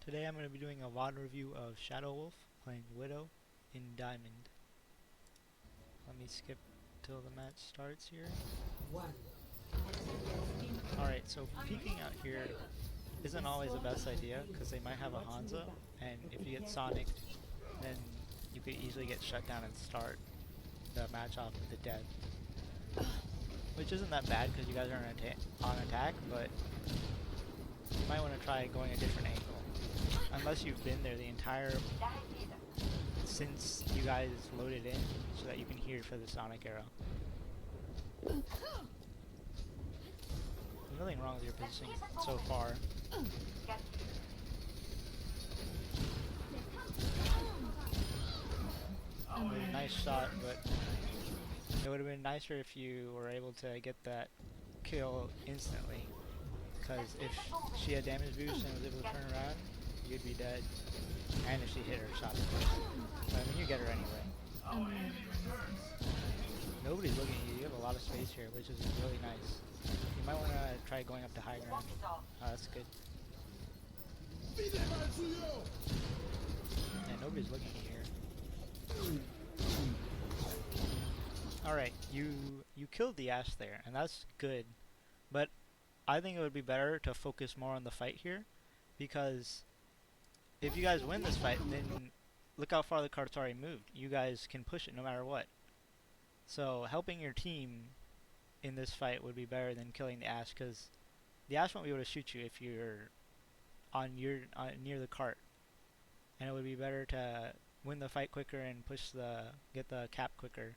Today I'm going to be doing a VOD review of Shadowolf playing Widow in Diamond. Let me skip till the match starts here. Alright, so peeking out here isn't always the best idea because they might have a Hanzo, and if you get Sonic, then you could easily get shut down and start the match off with a death. Which isn't that bad because you guys are on attack, but you might want to try going a different angle. Unless you've been there the entire since you guys loaded in, so that you can hear for the Sonic arrow. There's nothing wrong with your positioning so far. Nice shot, but it would have been nicer if you were able to get that kill instantly. Because if she had damage boost and was able to turn around, you'd be dead. And if she hit her shot first. But I mean, you get her anyway. Nobody's looking at you. You have a lot of space here, which is really nice. You might want to try going up to high ground. That's good. Yeah, nobody's looking at you here. Alright, you killed the Ashe there, and that's good. But I think it would be better to focus more on the fight here, because if you guys win this fight, then look how far the cart's already moved. You guys can push it no matter what. So helping your team in this fight would be better than killing the Ashe, because the Ashe won't be able to shoot you if you're near the cart. And it would be better to win the fight quicker and get the cap quicker.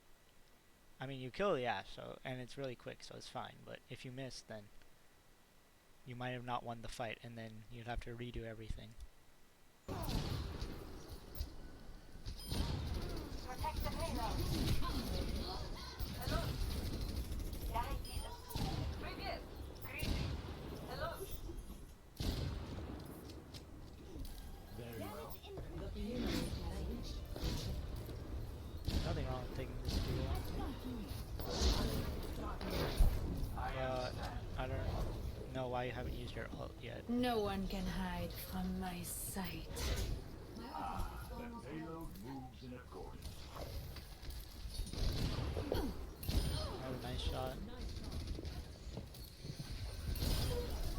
I mean, you kill the Ashe, and it's really quick, so it's fine. But if you miss, then you might have not won the fight, and then you'd have to redo everything. Protect the payload. Hello. Привет. Greetings. Hello. Nothing wrong with taking this duel. I don't know why you haven't used your ult yet. No one can hide from my sight. The payload moves in accordance. That was a nice shot.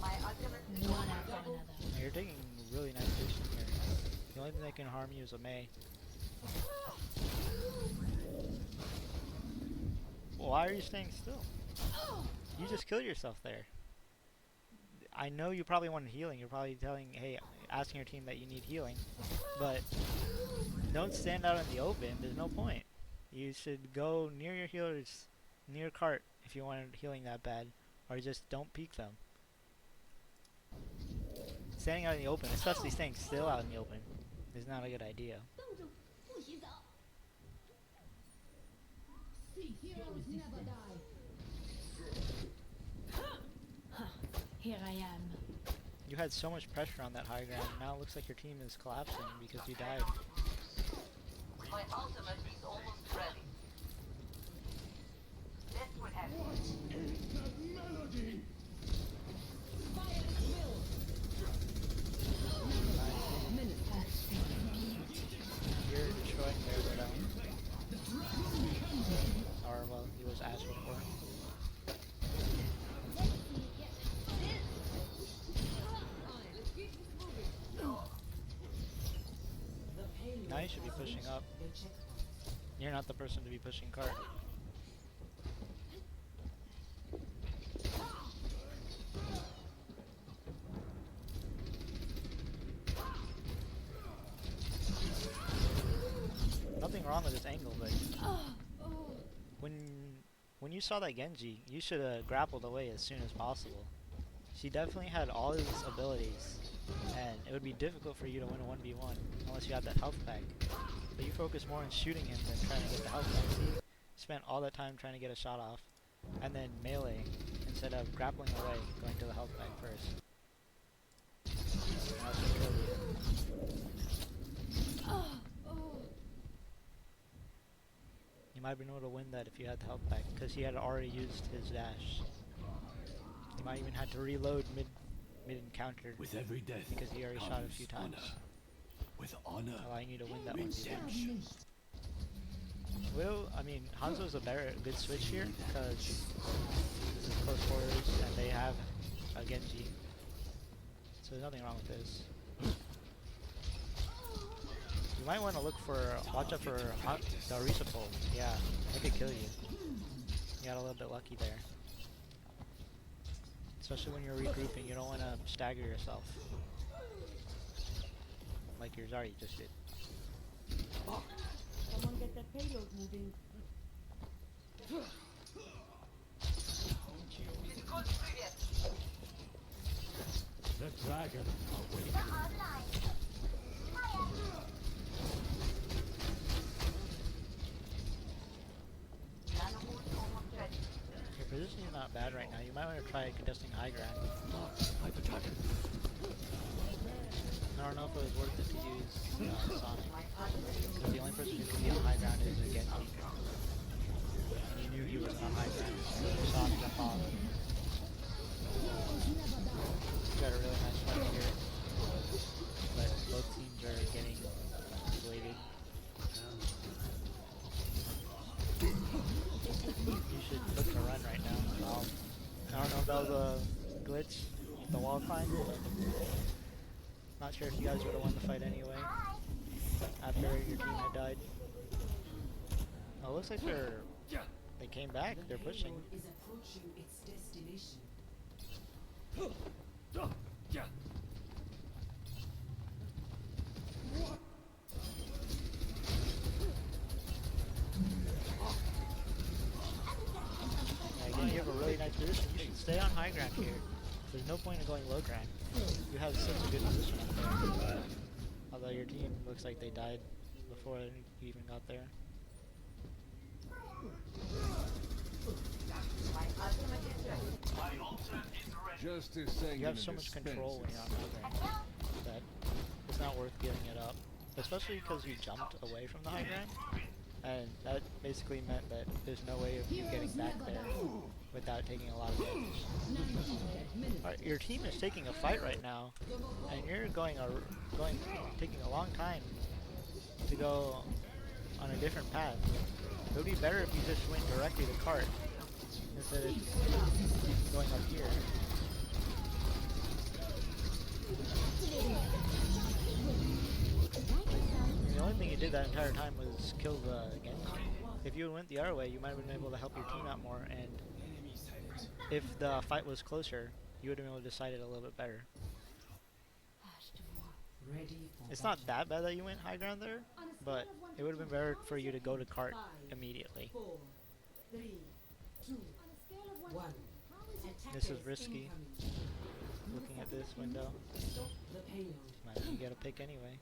My ultimate One after another. You're taking really nice position here. The only thing that can harm you is a Mei. Why are you staying still? You just killed yourself there. I know you probably wanted healing. You're probably asking your team that you need healing. But don't stand out in the open. There's no point. You should go near your healers, near cart, if you wanted healing that bad. Or just don't peek them. Standing out in the open, especially staying still out in the open, is not a good idea. Here I am. You had so much pressure on that high ground, now it looks like your team is collapsing because you died. My ultimate is almost ready. This would have You're destroying their Widow. Or, well, he was Ashe before. Now you should be pushing up. You're not the person to be pushing cart. Nothing wrong with this angle, but when you saw that Genji, you should have grappled away as soon as possible. She definitely had all his abilities, and it would be difficult for you to win a 1v1 unless you had that health pack. But you focus more on shooting him than trying to get the health pack. See, you spent all that time trying to get a shot off, and then melee instead of grappling away, going to the health pack first. And that's what killed you. You might have been able to win that if you had the health pack, because he had already used his dash. You might even have to reload mid-encounter With every death because he already shot a few comes times, honor. With honor, allowing you to win that 1v1. redemption. Widow, I mean, Hanzo's a good switch here because this is close quarters and they have a Genji, so there's nothing wrong with this. You might want to watch out for the Orisa pull. Yeah, they could kill you. You got a little bit lucky there. Especially when you're regrouping, you don't want to stagger yourself. Like your Zarya just did. Someone get that payload moving. Difficult previous. The dragon awaits. Nanobolt almost ready. Your position is not bad right now. You might want to try contesting high ground. I've attacked. I don't know if it was worth it to use Sonic. My ultimate is Because the only person who can be on high ground is Genji. And you knew he was on high ground. You saw him jump off. You got a really nice fight here. But both teams are getting bladed. You should look to run right now. I don't know if that was a glitch, the wall climb, but not sure if you guys would have won the fight anyway after your team had died. Oh, it looks like they came back. They're pushing. Is approaching its destination. Yeah, again, you have a really nice position. You should stay on high ground here. There's no point in going low ground. You have such a good position up there. Although your team looks like they died before you even got there. my ultimate is ready. Justice saying You have so much control when you're on high ground that it's not worth giving it up. Especially because you jumped away from the high ground. And that basically meant that there's no way of you getting back there without taking a lot of damage. Alright, your team is taking a fight right now, and you're taking a long time to go on a different path. It would be better if you just went directly to cart instead of going up here. The only thing you did that entire time was kill the Genji. If you went the other way, you might have been able to help your team out more, and if the fight was closer, you would have been able to decide it a little bit better. Ready for It's not that bad that you went high ground there, but it would have been better for you to go to cart immediately. 4, 3, 2, 1. This is risky, looking at this window. Stop the payload. You gotta pick anyway.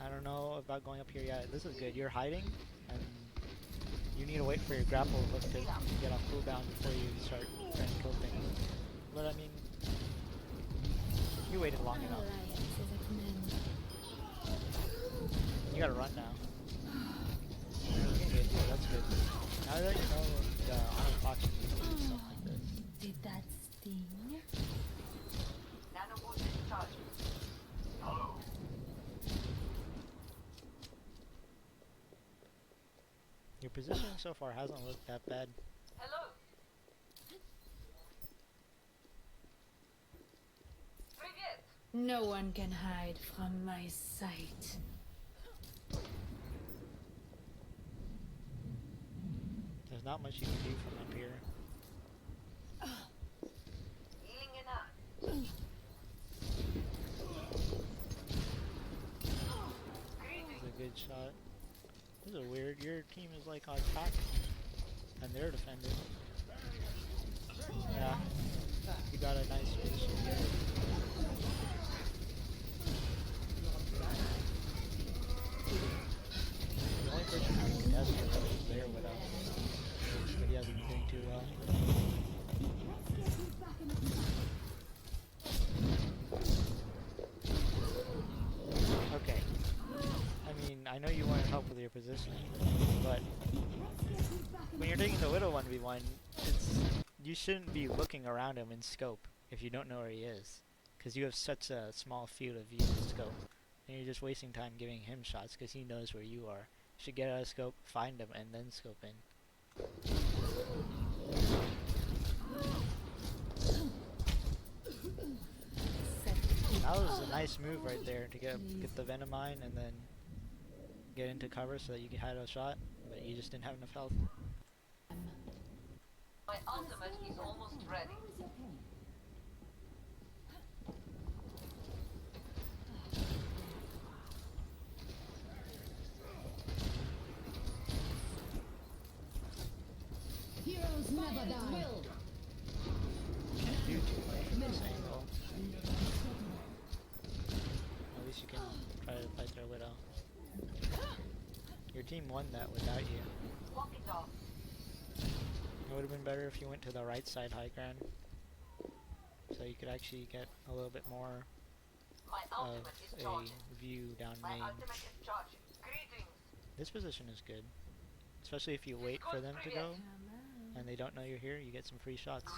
I don't know about going up here yet. This is good. You're hiding, and you need to wait for your grapple hook to get off cooldown before you start trying to kill things. But I mean, you waited long enough. You gotta run now. Okay, yeah, that's good. Now that you know the unbox and stuff like this. Did that sting? Nanobolt is charged. Your position so far hasn't looked that bad. Hello. Привет. No one can hide from my sight. There's not much you can do from up here. Healing enough. This is a good shot. This is weird. Your team is like on attack, and they're defending. Yeah, you got a nice position here. The only person who can contest it is there with us, but he hasn't been doing too well. Okay. I mean, I know you wanted help with your positioning, but when you're taking the Widow 1v1, you shouldn't be looking around him in scope if you don't know where he is, because you have such a small field of view in scope, and you're just wasting time giving him shots because he knows where you are. You should get out of scope, find him, and then scope in. That was a nice move right there to get the Venom Mine and then get into cover so that you had a shot, but you just didn't have enough health. My ultimate is almost ready. Heroes never die. Can't do too much from this angle. At least you can try to fight their Widow. Your team won that without you. Walk it off. It would have been better if you went to the right side high ground, so you could actually get a little bit more My of ultimate is a charging. view down My main. ultimate is charging. Greetings. This position is good, especially if you wait for them to go and they don't know you're here. You get some free shots.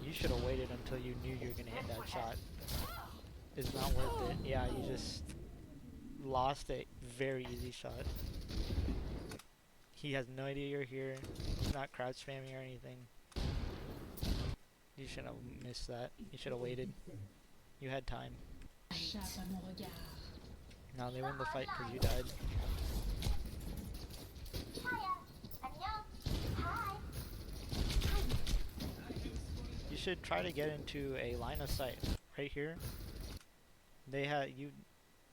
You should have waited until you knew you were gonna hit that shot. It's not worth it. Yeah, you just lost a very easy shot. He has no idea you're here. He's not crouch spamming or anything. You should have missed that. You should have waited. You had time. Now they win the fight because you died. You should try to get into a line of sight right here. They had you,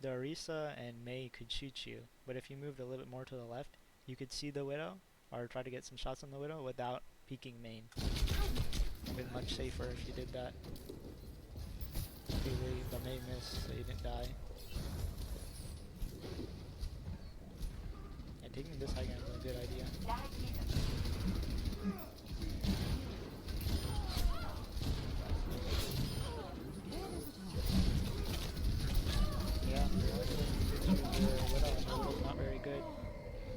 the Orisa and Mei could shoot you, but if you moved a little bit more to the left, you could see the Widow or try to get some shots on the Widow without peeking main. It'd been much safer if you did that. Luckily, the Mei missed, so you didn't die. Yeah, taking this high ground is a good idea. Yeah, the Widow's not very good,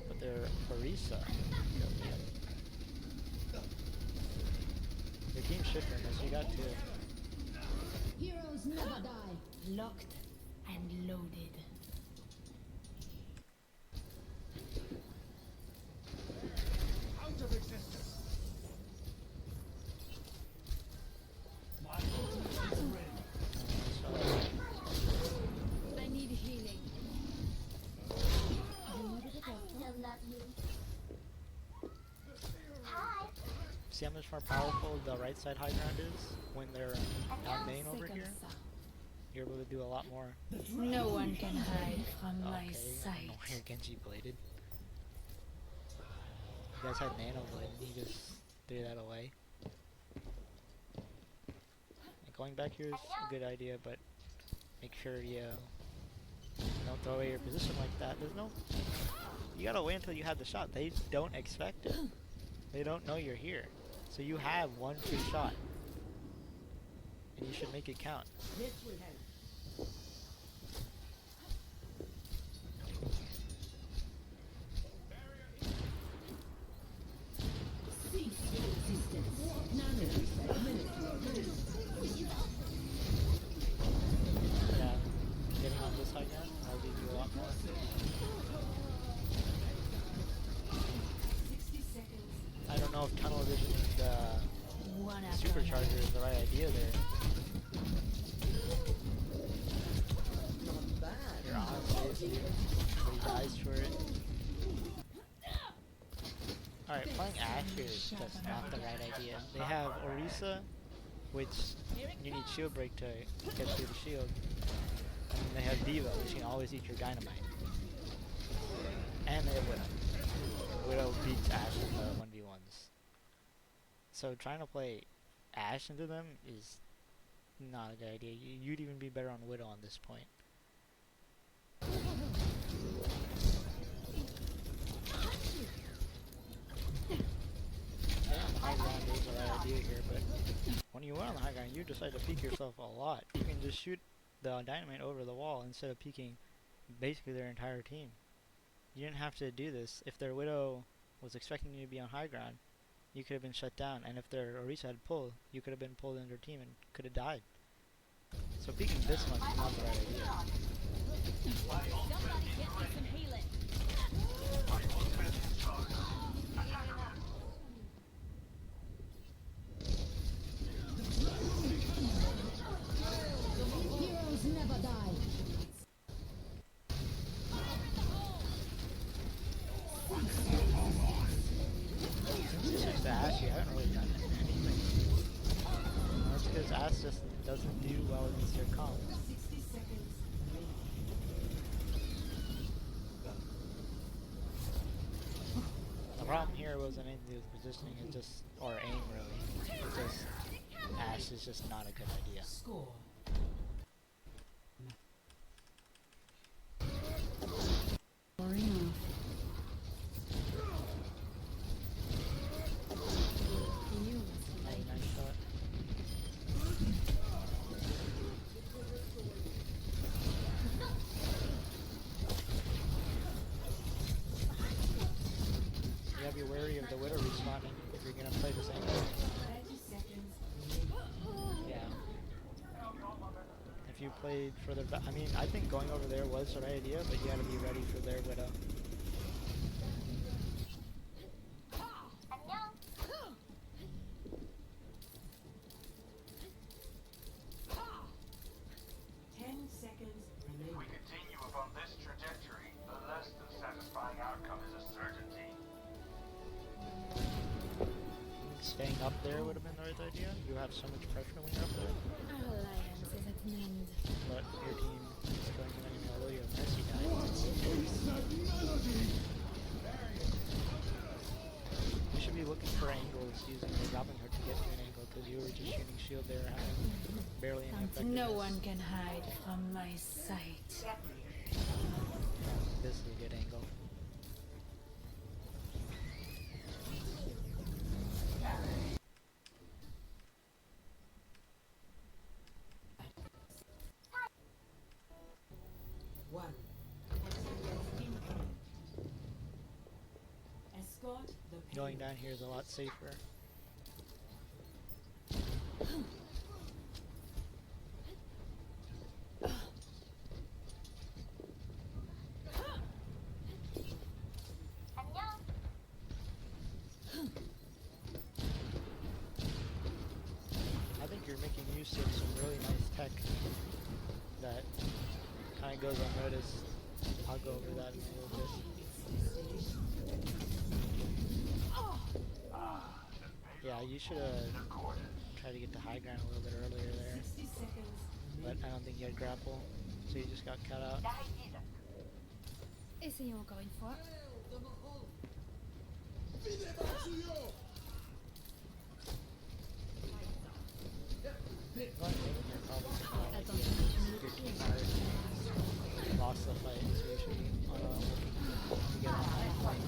but their Orisa. Your team's shifting this, you got two. Heroes never die. Locked and loaded. Out of existence. My ultimate is ready. I need healing. See how much more powerful the right side high ground is when they're down main over here? You're able to do a lot more. No one can hide from my Okay, I don't sight. know why you're Genji bladed. You guys had Nano Blade and he just threw that away. Like, going back here is a good idea, but make sure you don't throw away your position like that. There's no... You gotta wait until you have the shot. They don't expect it. They don't know you're here. So you have one free shot. And you should make it count. This will help. Cease your resistance. None of you said a minute. Yeah, getting on this high ground, I'll give you a lot more. 60 seconds. I don't know if tunnel vision One and after supercharger is the right idea there. Not bad. You're on saves you, but he dies for it. Alright, playing Ashe here is just not the right idea. They have Orisa, which you need shield break to get through the shield. And then they have Diva, which can always eat your dynamite. And they have Widow. Widow beats Ashe in the 1v1s. So trying to play Ashe into them is not a good idea. You'd even be better on Widow on this point. Yeah, on the high ground is the right idea here, but when you are on the high ground, you decide to peek yourself a lot. You can just shoot the dynamite over the wall instead of peeking basically their entire team. You didn't have to do this. If their Widow was expecting you to be on high ground, you could have been shut down. And if their Orisa had pulled, you could have been pulled in their team and could have died. So peeking this much is not the right idea. Somebody get me some healing. Heroes never die. Since you switched to Ashe, you haven't really done anything. That's because Ashe just doesn't do well against your comp. 60 seconds. The problem here wasn't anything to do with positioning, it's just, or aim really. It's just, Ashe is just not a good idea. Score. Nice shot. You gotta be wary of the Widow respawning if you're gonna play this angle. 30 seconds. Yeah. If you played further back, I mean, I think going over there was the right idea, but you gotta be ready for their Widow. If we continue upon this trajectory, the less than satisfying outcome is a certainty. Staying up there would have been the right idea. You have so much pressure when you're up there, Alliance is at an end. but your team is going to enemy, although you have Mercy died. You should be looking for angles using the dropping her to get to an angle, because you were just shooting shield there, having barely any And effectiveness. no one can hide from my sight. This is a good angle. Escort the Going down here is a lot safer. I think you're making use of some really nice tech that kind of goes unnoticed. I'll go over that in a little bit. Yeah, you should have tried to get to high ground a little bit earlier there, 60 seconds. but I don't think you had grapple, so you just got cut out. Essayons encore une fois. Lost the fight, so you should be looking to get on high flank.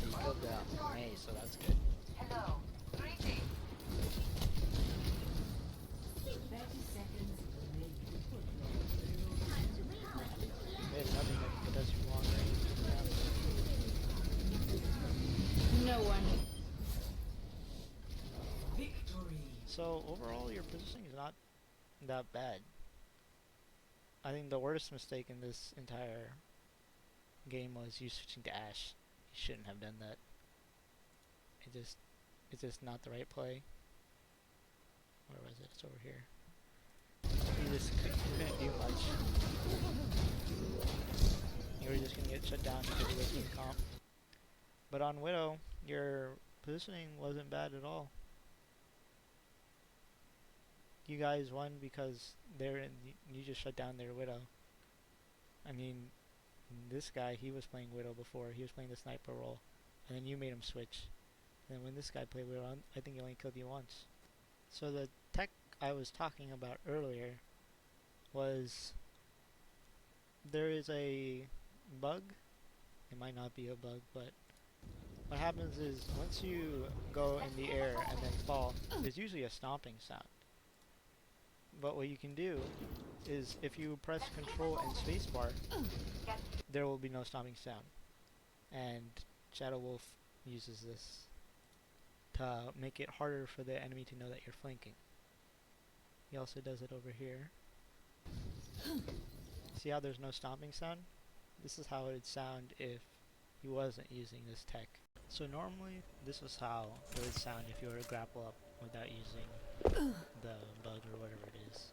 You killed the May, so that's good. Hello. Greetings. 30 seconds. They have nothing that can touch you long range. No one. Victory. So overall, your positioning is not that bad. I think the worst mistake in this entire game was you switching to Ashe. You shouldn't have done that. It's just not the right play. Where was it? It's over here. You couldn't do much. You were just gonna get shut down because you wasted the comp. But on Widow, your positioning wasn't bad at all. You guys won because you just shut down their Widow. I mean, this guy, he was playing Widow before. He was playing the sniper role, and then you made him switch. And then when this guy played Widow, I think he only killed you once. So the tech I was talking about earlier was there is a bug. It might not be a bug, but what happens is once you go in the air and then fall, there's usually a stomping sound. But what you can do is if you press control and spacebar, there will be no stopping sound. And Shadowolf uses this to make it harder for the enemy to know that you're flanking. He also does it over here. See how there's no stomping sound? This is how it would sound if he wasn't using this tech. So normally, this is how it would sound if you were to grapple up without using the bug or whatever it is.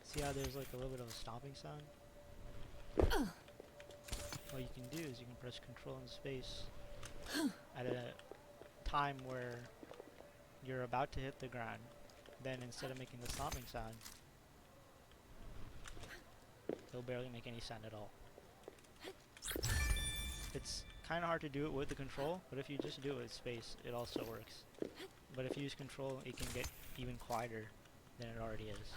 See how there's like a little bit of a stomping sound? What you can do is you can press control and space at a time where you're about to hit the ground. Then instead of making the stomping sound, it'll barely make any sound at all. It's kind of hard to do it with the control, but if you just do it with space, it also works. But if you use control, it can get even quieter than it already is.